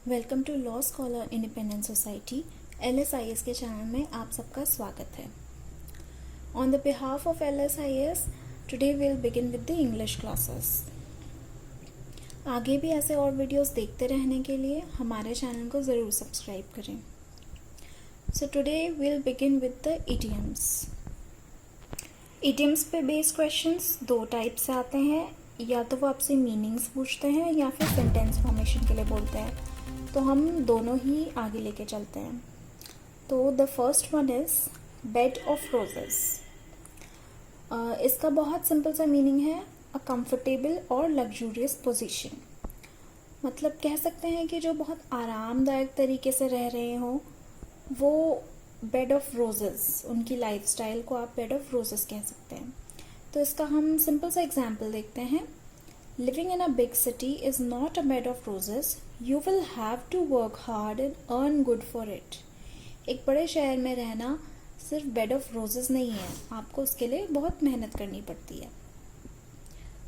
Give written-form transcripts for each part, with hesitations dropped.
Welcome to law scholar independent society LSIS के channel में आप सबका स्वागत है। On the behalf of LSIS today will begin with the English classes. आगे भी ऐसे और वीडियोस देखते रहने के लिए हमारे चैनल को ज़रूर सब्सक्राइब करें। So today will begin with the idioms. Idioms पे बेस्ड क्वेश्चंस दो टाइप से आते हैं, या तो वो आपसे मीनिंग्स पूछते हैं या फिर सेंटेंस फॉर्मेशन के लिए बोलते हैं। तो हम दोनों ही आगे लेके चलते हैं। तो the first one is bed of roses. इसका बहुत सिंपल सा मीनिंग है अ कंफर्टेबल और लग्जूरियस पोजीशन। मतलब कह सकते हैं कि जो बहुत आरामदायक तरीके से रह रहे हो वो बेड ऑफ रोजेस, उनकी लाइफस्टाइल को आप बेड ऑफ रोजेस कह सकते हैं। तो इसका हम सिंपल सा एग्जाम्पल देखते हैं। Living in a big city is not a bed of roses. You will have to work hard and earn good for it. एक बड़े शहर में रहना सिर्फ बेड ऑफ रोजेस नहीं है, आपको उसके लिए बहुत मेहनत करनी पड़ती है।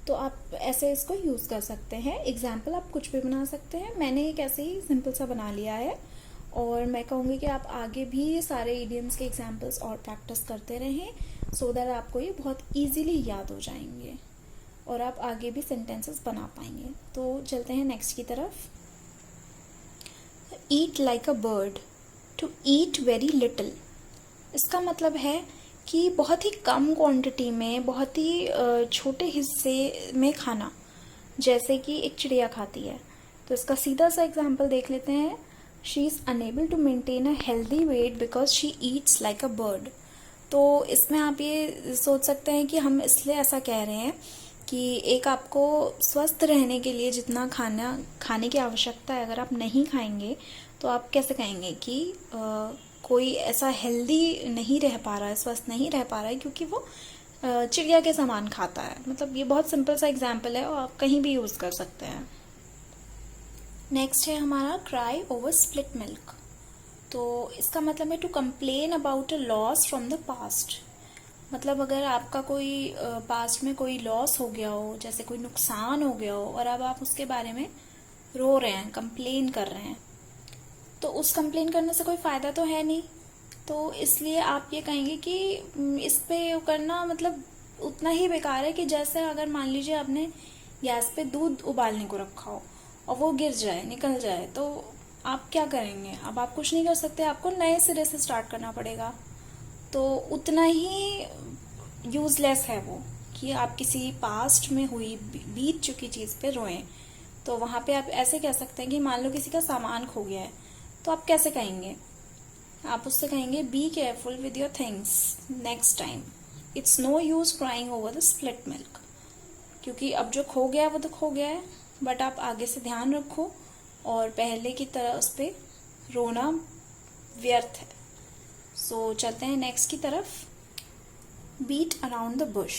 तो आप ऐसे इसको यूज़ कर सकते हैं। एग्जाम्पल आप कुछ भी बना सकते हैं। मैंने एक ऐसे ही सिंपल सा बना लिया है और मैं कहूँगी कि आप आगे भी सारे इडियम्स के एग्जाम्पल्स और प्रैक्टिस करते रहें, सो दैट आपको ये बहुत ईजीली याद हो जाएंगे और आप आगे भी सेंटेंसेस बना पाएंगे। तो चलते हैं नेक्स्ट की तरफ। Eat like a bird, to eat very little. इसका मतलब है कि बहुत ही कम क्वांटिटी में, बहुत ही छोटे हिस्से में खाना, जैसे कि एक चिड़िया खाती है। तो इसका सीधा सा एग्जाम्पल देख लेते हैं। She is unable to maintain a healthy weight because she eats like a bird. तो इसमें आप ये सोच सकते हैं कि हम इसलिए ऐसा कह रहे हैं कि एक आपको स्वस्थ रहने के लिए जितना खाने की आवश्यकता है, अगर आप नहीं खाएंगे तो आप कैसे कहेंगे कि कोई ऐसा हेल्दी नहीं रह पा रहा है, स्वस्थ नहीं रह पा रहा है, क्योंकि वो चिड़िया के सामान खाता है। मतलब ये बहुत सिंपल सा एग्जाम्पल है और आप कहीं भी यूज़ कर सकते हैं। नेक्स्ट है हमारा क्राई ओवर स्प्लिट मिल्क। तो इसका मतलब है to complain about a loss from the past. मतलब अगर आपका कोई पास्ट में कोई लॉस हो गया हो, जैसे कोई नुकसान हो गया हो, और अब आप उसके बारे में रो रहे हैं, कंप्लेन कर रहे हैं, तो उस कंप्लेन करने से कोई फ़ायदा तो है नहीं। तो इसलिए आप ये कहेंगे कि इस पे करना मतलब उतना ही बेकार है कि जैसे अगर मान लीजिए आपने गैस पे दूध उबालने को रखा हो और वो गिर जाए, निकल जाए, तो आप क्या करेंगे? अब आप कुछ नहीं कर सकते, आपको नए सिरे से स्टार्ट करना पड़ेगा। तो उतना ही यूज़लेस है वो कि आप किसी पास्ट में हुई, बीत चुकी चीज़ पे रोएं। तो वहाँ पे आप ऐसे कह सकते हैं कि मान लो किसी का सामान खो गया है, तो आप कैसे कहेंगे? आप उससे कहेंगे be careful with your things next time, it's no use crying over the split milk. क्योंकि अब जो खो गया है वो तो खो गया है, बट आप आगे से ध्यान रखो और पहले की तरह उस पर रोना व्यर्थ है। सो चलते हैं नेक्स्ट की तरफ। बीट अराउंड द बुश,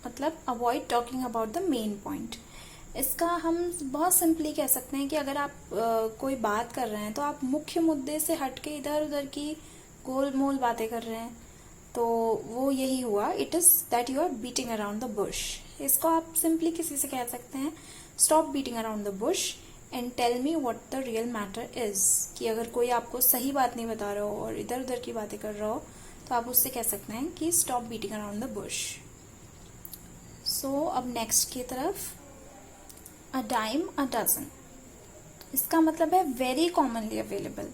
मतलब avoid talking about the main point. इसका हम बहुत सिंपली कह सकते हैं कि अगर आप कोई बात कर रहे हैं तो आप मुख्य मुद्दे से हट के इधर उधर की गोल मोल बातें कर रहे हैं, तो वो यही हुआ। It is that you are beating around the bush. इसको आप सिंपली किसी से कह सकते हैं stop beating around the bush and tell me what the real matter is. कि अगर कोई आपको सही बात नहीं बता रहा हो और इधर उधर की बातें कर रहा हो, तो आप उससे कह सकते हैं कि stop beating around the bush. So अब नेक्स्ट की तरफ, अ डाइम अ डजन। इसका मतलब है वेरी कॉमनली अवेलेबल।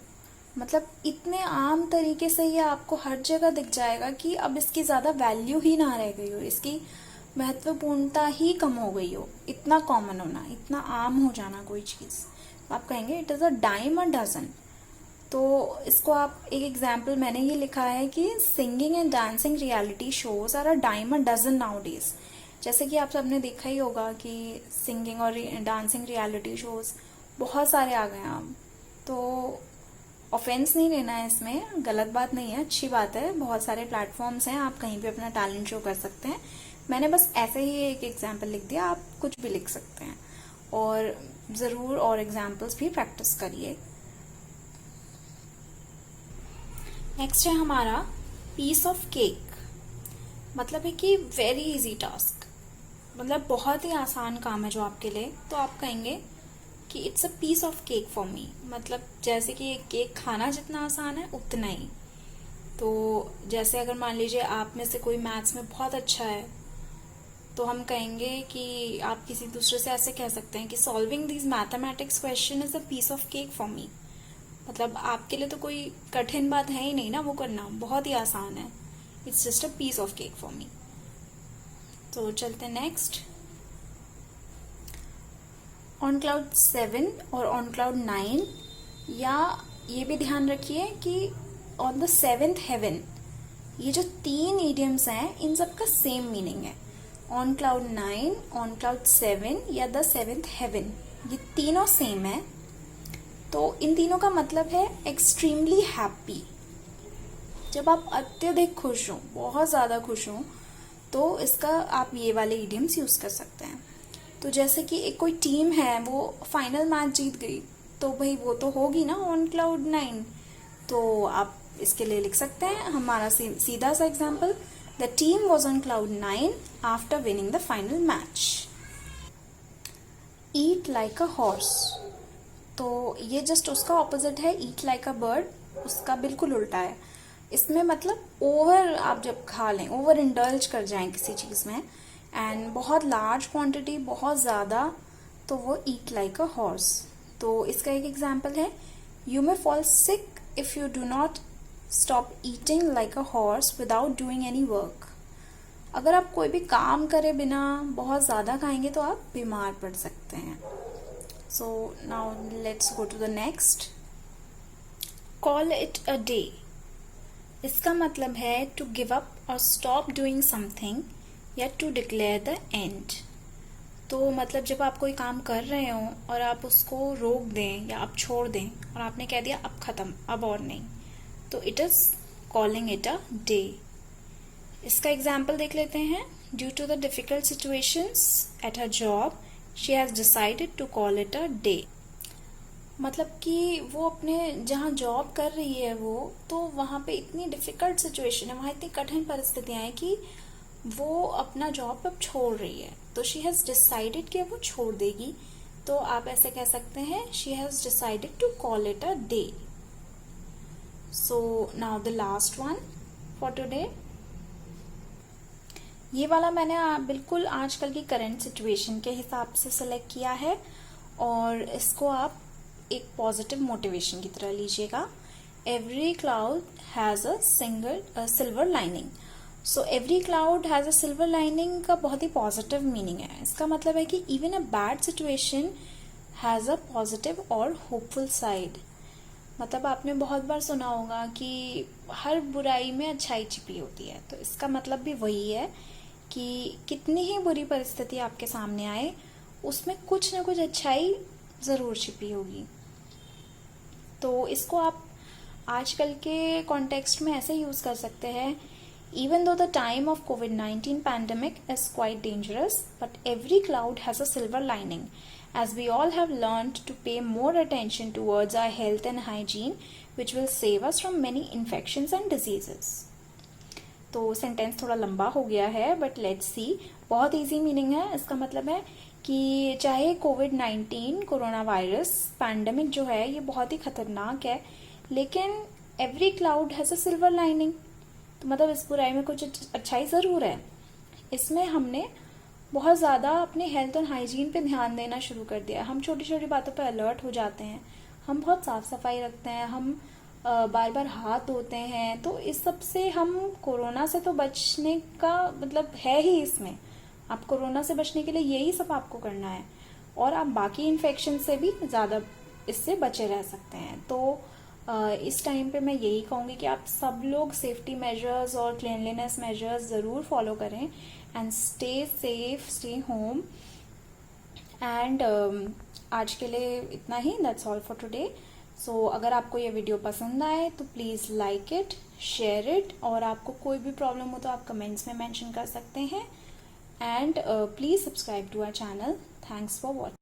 मतलब इतने आम तरीके से ये आपको हर जगह दिख जाएगा कि अब इसकी ज़्यादा वैल्यू ही ना रह गई हो, इसकी महत्वपूर्णता ही कम हो गई हो। इतना कॉमन होना, इतना आम हो जाना कोई चीज़, आप कहेंगे it is a dime a dozen. तो इसको आप एक एग्जाम्पल मैंने ये लिखा है कि singing and dancing reality shows are a dime a dozen nowadays. जैसे कि आप सबने देखा ही होगा कि सिंगिंग और डांसिंग रियलिटी शोज बहुत सारे आ गए हैं अब। तो ऑफेंस नहीं लेना है इसमें, गलत बात नहीं है, अच्छी बात है। बहुत सारे प्लेटफॉर्म्स हैं, आप कहीं भी अपना टैलेंट शो कर सकते हैं। मैंने बस ऐसे ही एक एग्जाम्पल लिख दिया, आप कुछ भी लिख सकते हैं और ज़रूर और एग्जाम्पल्स भी प्रैक्टिस करिए। नेक्स्ट है हमारा पीस ऑफ केक। मतलब है कि वेरी इजी टास्क, मतलब बहुत ही आसान काम है जो आपके लिए। तो आप कहेंगे कि it's a piece of cake for me, मतलब जैसे कि केक खाना जितना आसान है उतना ही। तो जैसे अगर मान लीजिए आप में से कोई मैथ्स में बहुत अच्छा है, तो हम कहेंगे कि आप किसी दूसरे से ऐसे कह सकते हैं कि solving this mathematics question is a piece of cake for me. मतलब आपके लिए तो कोई कठिन बात है ही नहीं ना वो करना, बहुत ही आसान है। It's just a piece of cake for me. तो चलते नेक्स्ट। ऑन क्लाउड 7 और ऑन क्लाउड 9, या ये भी ध्यान रखिए कि ऑन द 7th हेवन, ये जो 3 इडियम्स हैं इन सब का सेम मीनिंग है। ऑन क्लाउड 9, ऑन क्लाउड 7 या द 7th हेवन, ये तीनों सेम है। तो इन तीनों का मतलब है एक्सट्रीमली हैप्पी। जब आप अत्यधिक खुश हो, बहुत ज़्यादा खुश हो, तो इसका आप ये वाले इडियम्स यूज़ कर सकते हैं। तो जैसे कि एक कोई टीम है, वो फाइनल मैच जीत गई, तो भाई वो तो होगी ना ऑन क्लाउड 9। तो आप इसके लिए लिख सकते हैं हमारा सीधा सा example, the team was on cloud 9 after winning the final match. Eat like a horse, तो ये जस्ट उसका ऑपोजिट है ईट लाइक अ बर्ड, उसका बिल्कुल उल्टा है। इसमें मतलब ओवर आप जब खा लें, ओवर इंडल्ज कर जाएं किसी चीज़ में, एंड बहुत लार्ज क्वांटिटी, बहुत ज़्यादा, तो वो ईट लाइक अ हॉर्स। तो इसका एक एग्जाम्पल है, you may fall sick if you do not stop eating like a horse without doing any work. अगर आप कोई भी काम करे बिना बहुत ज़्यादा खाएंगे तो आप बीमार पड़ सकते हैं। So now let's go to the next. Call it a day, इसका मतलब है टू गिव अप और स्टॉप डूइंग समथिंग, या टू डिक्लेयर द एंड। तो मतलब जब आप कोई काम कर रहे हो और आप उसको रोक दें या आप छोड़ दें और आपने कह दिया अब खत्म, अब और नहीं, तो it is calling it a day. इसका एग्जाम्पल देख लेते हैं। Due to the difficult situations at her job she has decided to call it a day. मतलब कि वो अपने जहाँ जॉब कर रही है वो, तो वहाँ पे इतनी डिफिकल्ट सिचुएशन है, वहाँ इतनी कठिन परिस्थितियां हैं कि वो अपना जॉब अब छोड़ रही है। तो शी हैज डिसाइडेड कि वो छोड़ देगी, तो आप ऐसे कह सकते हैं she has decided to call it a day. So now the last one for today. ये वाला मैंने बिल्कुल आजकल की करंट सिचुएशन के हिसाब से सिलेक्ट किया है, और इसको आप एक पॉजिटिव मोटिवेशन की तरह लीजिएगा। Every cloud has a silver lining. So every cloud has a silver lining का बहुत ही पॉजिटिव मीनिंग है। इसका मतलब है कि even a bad situation has a positive और होपफुल साइड। मतलब आपने बहुत बार सुना होगा कि हर बुराई में अच्छाई छिपी होती है, तो इसका मतलब भी वही है कि कितनी ही बुरी परिस्थिति आपके सामने आए, उसमें कुछ ना कुछ अच्छाई ज़रूर छिपी होगी। तो इसको आप आजकल के कॉन्टेक्स्ट में ऐसे यूज़ कर सकते हैं, even though the time of COVID-19 pandemic is quite dangerous, but every cloud has a silver lining, as we all have learned to pay more attention towards our health and hygiene, which will save us from many infections and diseases. तो sentence थोड़ा लंबा हो गया है, but let's see. बहुत easy meaning है। इसका मतलब है कि चाहे COVID-19 कोरोना वायरस पैंडमिक जो है ये बहुत ही खतरनाक है, लेकिन every cloud has a silver lining. तो मतलब इस बुराई में कुछ अच्छाई ज़रूर है। इसमें हमने बहुत ज़्यादा अपने हेल्थ और हाइजीन पे ध्यान देना शुरू कर दिया। हम छोटी छोटी बातों पे अलर्ट हो जाते हैं, हम बहुत साफ सफाई रखते हैं, हम बार बार हाथ धोते हैं। तो इस सब से हम कोरोना से तो बचने का मतलब है ही इसमें। आप कोरोना से बचने के लिए यही सब आपको करना है, और आप बाकी इन्फेक्शन से भी ज़्यादा इससे बचे रह सकते हैं। तो इस टाइम पे मैं यही कहूँगी कि आप सब लोग सेफ्टी मेजर्स और क्लीनलीनेस मेजर्स ज़रूर फॉलो करें, and stay safe, stay home. And आज के लिए इतना ही, दैट्स ऑल फॉर टुडे। सो अगर आपको ये वीडियो पसंद आए तो please like it, share it, और आपको कोई भी प्रॉब्लम हो तो आप कमेंट्स में मेंशन कर सकते हैं। And please subscribe to our channel. Thanks for watching.